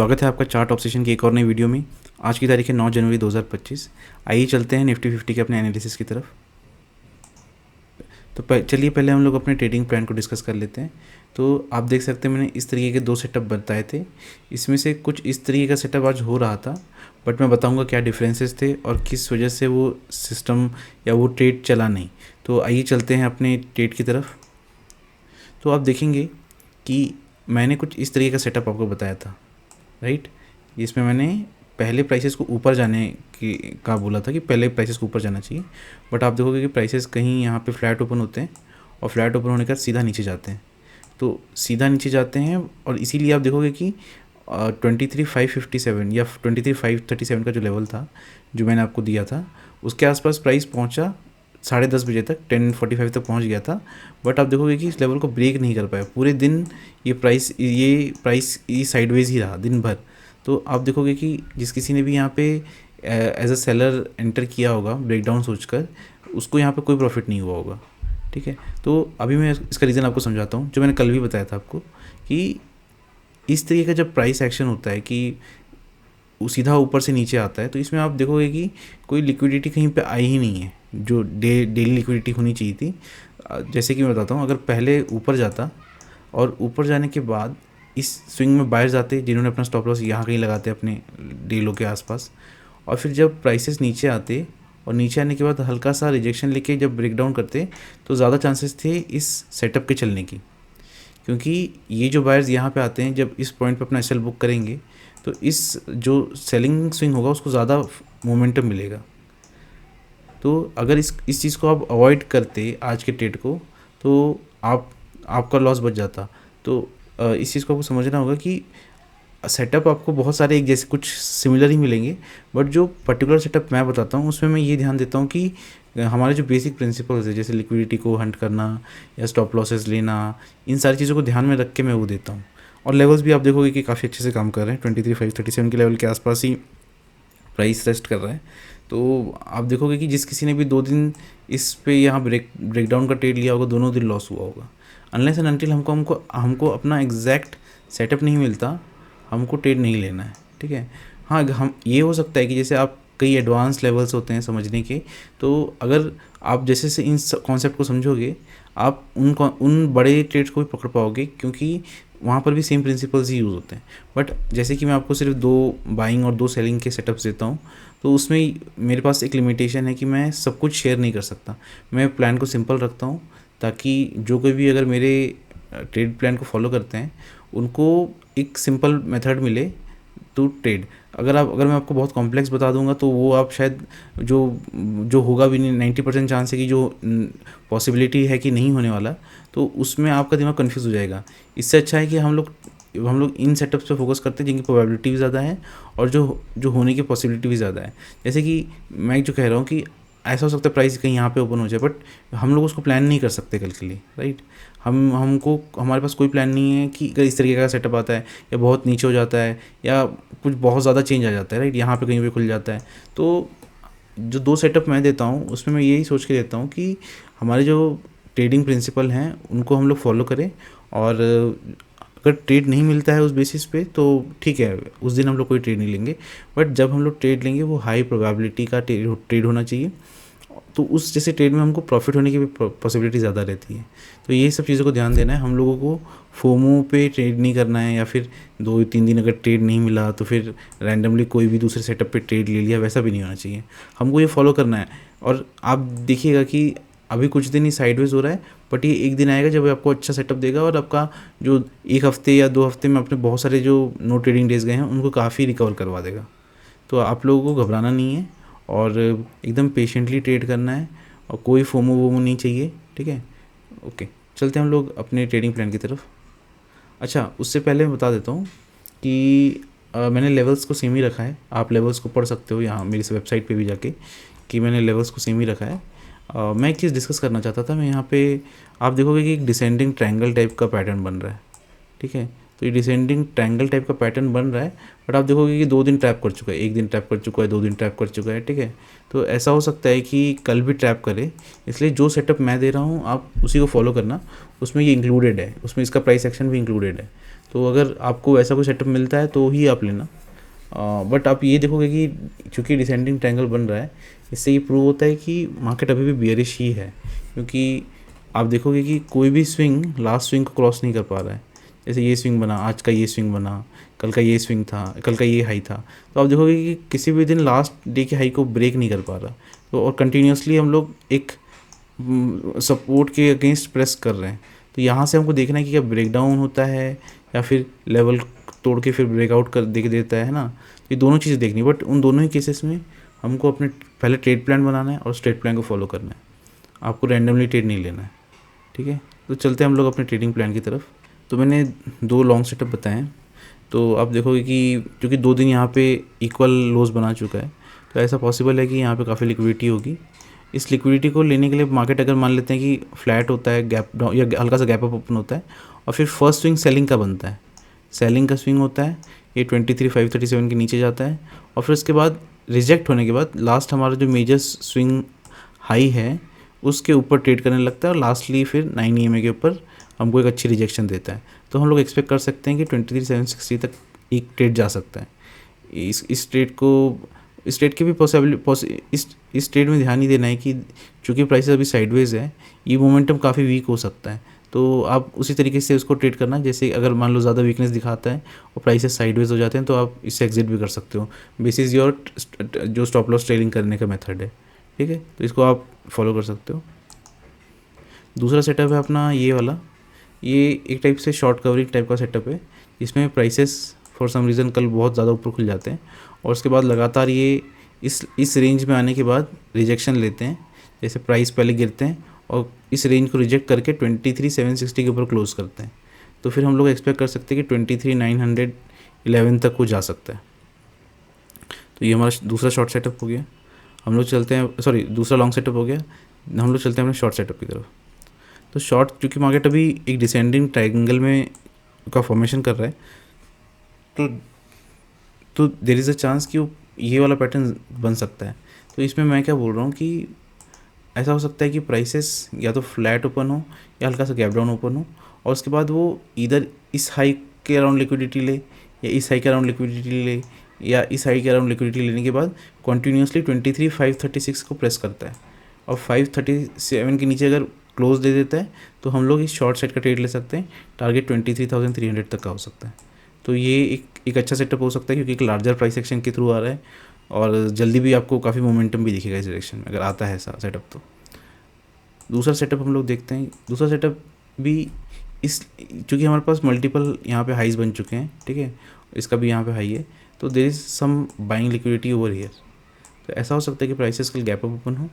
स्वागत है आपका चार्ट ऑब्सेशन की एक और नई वीडियो में। आज की तारीख है 9 जनवरी 2025। आइए चलते हैं निफ्टी 50 के अपने एनालिसिस की तरफ। तो चलिए पहले हम लोग अपने ट्रेडिंग प्लान को डिस्कस कर लेते हैं। तो आप देख सकते हैं मैंने इस तरीके के दो सेटअप बताए थे। इसमें से कुछ इस तरीके का सेटअप आज हो रहा था, बट मैं बताऊंगा क्या डिफरेंसेस थे और किस वजह से वो सिस्टम या वो ट्रेड चला नहीं। तो आइए चलते हैं अपने ट्रेड की तरफ। तो आप देखेंगे कि मैंने कुछ इस तरीके का सेटअप आपको बताया था, राइट। इसमें मैंने पहले प्राइसेस को ऊपर जाने की का बोला था कि पहले प्राइसेस को ऊपर जाना चाहिए, बट आप देखोगे कि प्राइसेस कहीं यहाँ पे फ्लैट ओपन होते हैं और फ्लैट ओपन होने के बाद सीधा नीचे जाते हैं। तो सीधा नीचे जाते हैं और इसीलिए आप देखोगे कि 23,557 या 23,537 का जो लेवल था जो मैंने आपको दिया था उसके आसपास प्राइस पहुँचा 10:30 बजे तक, 10:45 तक पहुंच गया था। बट आप देखोगे कि इस लेवल को ब्रेक नहीं कर पाया पूरे दिन। ये प्राइस साइडवेज ही रहा दिन भर। तो आप देखोगे कि जिस किसी ने भी यहाँ पे एज अ सेलर एंटर किया होगा ब्रेकडाउन सोचकर, उसको यहाँ पे कोई प्रॉफिट नहीं हुआ होगा, ठीक है। तो अभी मैं इसका रीज़न आपको समझाता हूँ, जो मैंने कल भी बताया था आपको कि इस तरीके का जब प्राइस एक्शन होता है कि सीधा ऊपर से नीचे आता है, तो इसमें आप देखोगे कि कोई लिक्विडिटी कहीं पे आई ही नहीं है जो डेली लिक्विडिटी होनी चाहिए थी। जैसे कि मैं बताता हूँ, अगर पहले ऊपर जाता और ऊपर जाने के बाद इस स्विंग में बायर्स आते जिन्होंने अपना स्टॉप लॉस यहाँ कहीं लगाते अपने डेलों के आसपास, और फिर जब प्राइसेस नीचे आते और नीचे आने के बाद हल्का सा रिजेक्शन लेके जब ब्रेकडाउन करते, तो ज़्यादा चांसेस थे इस सेटअप के चलने की, क्योंकि ये जो बायर्स यहाँ पे आते हैं जब इस पॉइंट पे अपना एसएल बुक करेंगे तो इस जो सेलिंग स्विंग होगा उसको ज़्यादा मोमेंटम मिलेगा। तो अगर इस चीज़ को आप अवॉइड करते आज के ट्रेड को, तो आपका लॉस बच जाता। तो इस चीज़ को आपको समझना होगा कि सेटअप आपको बहुत सारे एक जैसे कुछ सिमिलर ही मिलेंगे, बट जो पर्टिकुलर सेटअप मैं बताता हूँ उसमें मैं ये ध्यान देता हूँ कि हमारे जो बेसिक प्रिंसिपल्स है जैसे लिक्विडिटी को हंट करना या स्टॉप लॉसेस लेना, इन सारी चीज़ों को ध्यान में रख के मैं वो देता हूँ। और लेवल्स भी आप देखोगे कि काफ़ी अच्छे से काम कर रहे हैं, 23,537 के लेवल के आसपास ही प्राइस रेस्ट कर रहा है। तो आप देखोगे कि जिस किसी ने भी 2 दिन इस पे यहाँ ब्रेकडाउन का ट्रेड लिया होगा, दोनों दिन लॉस हुआ होगा। अनलेस एंड अनटिल हमको अपना एग्जैक्ट सेटअप नहीं मिलता, हमको ट्रेड नहीं लेना है, ठीक है। हाँ, हम ये हो सकता है कि जैसे आप कई एडवांस लेवल्स होते हैं समझने के, तो अगर आप जैसे से इन कॉन्सेप्ट को समझोगे, आप उन बड़े ट्रेड्स को भी पकड़ पाओगे, क्योंकि वहाँ पर भी सेम प्रिंसिपल्स ही यूज़ होते हैं। बट जैसे कि मैं आपको सिर्फ 2 बाइंग और 2 सेलिंग के सेटअप्स देता हूँ, तो उसमें मेरे पास एक लिमिटेशन है कि मैं सब कुछ शेयर नहीं कर सकता। मैं प्लान को सिंपल रखता हूँ ताकि जो कोई भी अगर मेरे ट्रेड प्लान को फॉलो करते हैं उनको एक सिंपल मेथड मिले टू ट्रेड। अगर मैं आपको बहुत कॉम्प्लेक्स बता दूंगा तो वो आप शायद जो होगा भी नहीं, 90% चांस है कि जो पॉसिबिलिटी है कि नहीं होने वाला, तो उसमें आपका दिमाग कन्फ्यूज़ हो जाएगा। इससे अच्छा है कि हम लोग इन सेटअप्स पे फोकस करते हैं जिनकी प्रोबेबिलिटी भी ज़्यादा है और जो होने की पॉसिबिलिटी भी ज़्यादा है। जैसे कि मैं जो कह रहा हूँ कि ऐसा हो सकता है प्राइस कहीं यहाँ पे ओपन हो जाए, बट हम लोग उसको प्लान नहीं कर सकते कल के लिए, राइट। हमारे पास कोई प्लान नहीं है कि अगर इस तरीके का सेटअप आता है या बहुत नीचे हो जाता है या कुछ बहुत ज़्यादा चेंज आ जाता है, राइट, यहाँ पे कहीं पे खुल जाता है। तो जो 2 सेटअप मैं देता हूँ उसमें मैं यही सोच के देता हूँ कि हमारे जो ट्रेडिंग प्रिंसिपल हैं उनको हम लोग फॉलो करें, और अगर ट्रेड नहीं मिलता है उस बेसिस पे तो ठीक है, उस दिन हम लोग कोई ट्रेड नहीं लेंगे। बट जब हम लोग ट्रेड लेंगे वो हाई प्रोबेबिलिटी का ट्रेड होना चाहिए, तो उस जैसे ट्रेड में हमको प्रॉफिट होने की भी पॉसिबिलिटी ज़्यादा रहती है। तो ये सब चीज़ों को ध्यान देना है। हम लोगों को फोमो पे ट्रेड नहीं करना है, या फिर 2-3 दिन अगर ट्रेड नहीं मिला तो फिर रैंडमली कोई भी दूसरे सेटअप पे ट्रेड ले लिया, वैसा भी नहीं होना चाहिए। हमको ये फॉलो करना है। और आप देखिएगा कि अभी कुछ दिन ही साइडवेज हो रहा है, बट ये एक दिन आएगा जब आपको अच्छा सेटअप देगा और आपका जो 1 हफ्ते या 2 हफ्ते में अपने बहुत सारे जो नो ट्रेडिंग डेज गए हैं उनको काफ़ी रिकवर करवा देगा। तो आप लोगों को घबराना नहीं है और एकदम पेशेंटली ट्रेड करना है, और कोई फोमो वोमो नहीं चाहिए, ठीक है। ओके, चलते हैं हम लोग अपने ट्रेडिंग प्लान की तरफ। अच्छा, उससे पहले मैं बता देता हूँ कि मैंने लेवल्स को सेम ही रखा है। आप लेवल्स को पढ़ सकते हो यहाँ मेरी वेबसाइट पे भी जाके कि मैंने लेवल्स को सेम ही रखा है। मैं एक चीज़ डिस्कस करना चाहता था। मैं यहाँ पे आप देखोगे कि एक डिसेंडिंग ट्रायंगल टाइप का पैटर्न बन रहा है, ठीक है। तो ये डिसेंडिंग ट्रायंगल टाइप का पैटर्न बन रहा है, बट आप देखोगे कि 2 दिन ट्रैप कर चुका है, 1 दिन ट्रैप कर चुका है, 2 दिन ट्रैप कर चुका है, ठीक है। तो ऐसा हो सकता है कि कल भी ट्रैप करे, इसलिए जो सेटअप मैं दे रहा हूँ आप उसी को फॉलो करना, उसमें ये इंक्लूडेड है, उसमें इसका प्राइस एक्शन भी इंक्लूडेड है। तो अगर आपको ऐसा कोई सेटअप मिलता है तो ही आप लेना। बट आप ये देखोगे कि चूँकि डिसेंडिंग ट्रायंगल बन रहा है, इससे ये प्रूव होता है कि मार्केट अभी भी बियरिश ही है, क्योंकि आप देखोगे कि कोई भी स्विंग लास्ट स्विंग को क्रॉस नहीं कर पा रहा है। जैसे ये स्विंग बना, आज का ये स्विंग बना, कल का ये स्विंग था, कल का ये हाई था, तो आप देखोगे कि किसी भी दिन लास्ट डे के हाई को ब्रेक नहीं कर पा रहा। तो और कंटिन्यूसली हम लोग एक सपोर्ट के अगेंस्ट प्रेस कर रहे हैं। तो यहाँ से हमको देखना है कि क्या ब्रेक डाउन होता है या फिर लेवल तोड़ के फिर ब्रेकआउट कर देता है ना। तो ये दोनों चीज़ें देखनी, बट उन दोनों ही केसेस में हमको अपने पहले ट्रेड प्लान बनाना है और स्ट्रेट प्लान को फॉलो करना है। आपको रैंडमली ट्रेड नहीं लेना है, ठीक है। तो चलते हैं हम लोग अपने ट्रेडिंग प्लान की तरफ। तो मैंने 2 लॉन्ग सेटअप बताए हैं, तो आप देखोगे कि क्योंकि 2 दिन यहाँ पे इक्वल लोज बना चुका है, तो ऐसा पॉसिबल है कि यहाँ पे काफ़ी लिक्विडिटी होगी। इस लिक्विडिटी को लेने के लिए मार्केट अगर मान लेते हैं कि फ्लैट होता है, गैप डाउन या हल्का सा गैप अप ओपन होता है, और फिर फर्स्ट स्विंग सेलिंग का बनता है, सेलिंग का स्विंग होता है, ये 23,537 के नीचे जाता है, और फिर उसके बाद रिजेक्ट होने के बाद लास्ट हमारा जो मेजर स्विंग हाई है उसके ऊपर ट्रेड करने लगता है, और लास्टली फिर 9 EMA के ऊपर हमको एक अच्छी रिजेक्शन देता है। तो हम लोग एक्सपेक्ट कर सकते हैं कि 23,760 तक एक ट्रेड जा सकता है। इस ट्रेड की भी इस ट्रेड में ध्यान नहीं देना है कि चूँकि प्राइसेस अभी साइडवेज है, ये मोमेंटम काफ़ी वीक हो सकता है, तो आप उसी तरीके से उसको ट्रेड करना। जैसे अगर मान लो ज़्यादा वीकनेस दिखाता है और प्राइसेस साइडवेज हो जाते हैं, तो आप इससे एग्जिट भी कर सकते हो। बेसिस योर जो स्टॉप लॉस ट्रेडिंग करने का मेथड है, ठीक है, तो इसको आप फॉलो कर सकते हो। दूसरा सेटअप है अपना ये वाला, ये एक टाइप से शॉर्ट कवरिंग टाइप का सेटअप है, जिसमें प्राइसेस फॉर सम रीज़न कल बहुत ज़्यादा ऊपर खुल जाते हैं, और उसके बाद लगातार ये इस रेंज में आने के बाद रिजेक्शन लेते हैं। जैसे प्राइस पहले गिरते हैं और इस रेंज को रिजेक्ट करके 23,760 के ऊपर क्लोज करते हैं, तो फिर हम लोग एक्सपेक्ट कर सकते हैं कि 23,911 तक वो जा सकता है। तो ये हमारा दूसरा शॉर्ट सेटअप हो गया। हम लोग चलते हैं, दूसरा लॉन्ग सेटअप हो गया। हम लोग चलते हैं अपने शॉर्ट सेटअप की तरफ। तो शॉर्ट, क्योंकि मार्केट अभी एक डिसेंडिंग ट्रायंगल में का फॉर्मेशन कर रहा है, तो देयर इज़ अ चांस कि ये वाला पैटर्न बन सकता है। तो इसमें मैं क्या बोल रहा हूँ कि ऐसा हो सकता है कि प्राइसेस या तो फ्लैट ओपन हो या हल्का सा गैप डाउन ओपन हो, और उसके बाद वो इधर इस हाई के अराउंड लिक्विडिटी ले, या इस हाई के अराउंड लिक्विडिटी ले, या इस हाई के अराउंड लिक्विडिटी लेने के बाद कॉन्टीन्यूसली 23,536 को प्रेस करता है, और 537 के नीचे अगर क्लोज दे देता है, तो हम लोग इस शॉर्ट साइड का ट्रेड ले सकते हैं। टारगेट 23,300 तक का हो सकता है। तो ये एक अच्छा सेटअप हो सकता है, क्योंकि एक लार्जर प्राइस एक्शन के थ्रू आ रहा है, और जल्दी भी आपको काफ़ी मोमेंटम भी दिखेगा इस डायरेक्शन में अगर आता है ऐसा सेटअप। तो दूसरा सेटअप हम लोग देखते हैं। दूसरा सेटअप भी चूँकि हमारे पास मल्टीपल यहाँ पे हाईज बन चुके हैं, ठीक है, इसका भी यहाँ पे हाई है, तो there is some buying liquidity over here. तो ऐसा हो सकता है कि प्राइसेस कल गैप अप ओपन हो,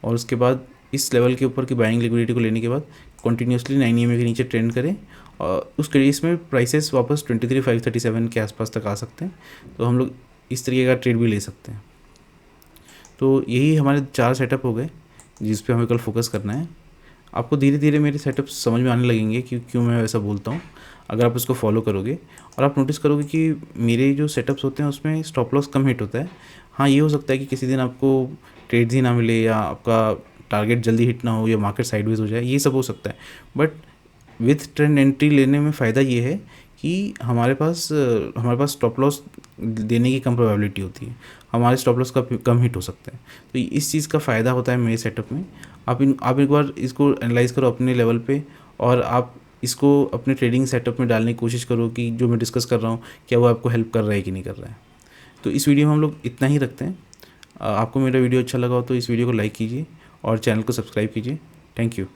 और उसके बाद इस लेवल के ऊपर की बाइंग लिक्विडिटी को लेने के बाद कंटिन्यूसली 9 EMA के नीचे ट्रेंड करें, और उस केस में प्राइसेस वापस 23,537 के आसपास तक आ सकते हैं। तो हम लोग इस तरीके का ट्रेड भी ले सकते हैं। तो यही हमारे 4 सेटअप हो गए जिस पे हमें कल फोकस करना है। आपको धीरे धीरे मेरे सेटअप समझ में आने लगेंगे कि क्यों मैं वैसा बोलता हूँ, अगर आप इसको फॉलो करोगे। और आप नोटिस करोगे कि मेरे जो सेटअप्स होते हैं उसमें स्टॉप लॉस कम हिट होता है। हाँ, ये हो सकता है कि किसी दिन आपको ट्रेड्स ही ना मिले, या आपका टारगेट जल्दी हिट ना हो, या मार्केट साइडवेज हो जाए, ये सब हो सकता है। बट विथ ट्रेंड एंट्री लेने में फ़ायदा ये है कि हमारे पास स्टॉप लॉस देने की कम प्रोबेबिलिटी होती है, हमारे स्टॉप लॉस का कम हिट हो सकता है। तो इस चीज़ का फ़ायदा होता है मेरे सेटअप में। आप एक बार इसको एनालाइज़ करो अपने लेवल पे, और आप इसको अपने ट्रेडिंग सेटअप में डालने की कोशिश करो कि जो मैं डिस्कस कर रहा हूँ क्या वो आपको हेल्प कर रहा है कि नहीं कर रहा है। तो इस वीडियो में हम लोग इतना ही रखते हैं। आपको मेरा वीडियो अच्छा लगा हो तो इस वीडियो को लाइक कीजिए और चैनल को सब्सक्राइब कीजिए। Thank you.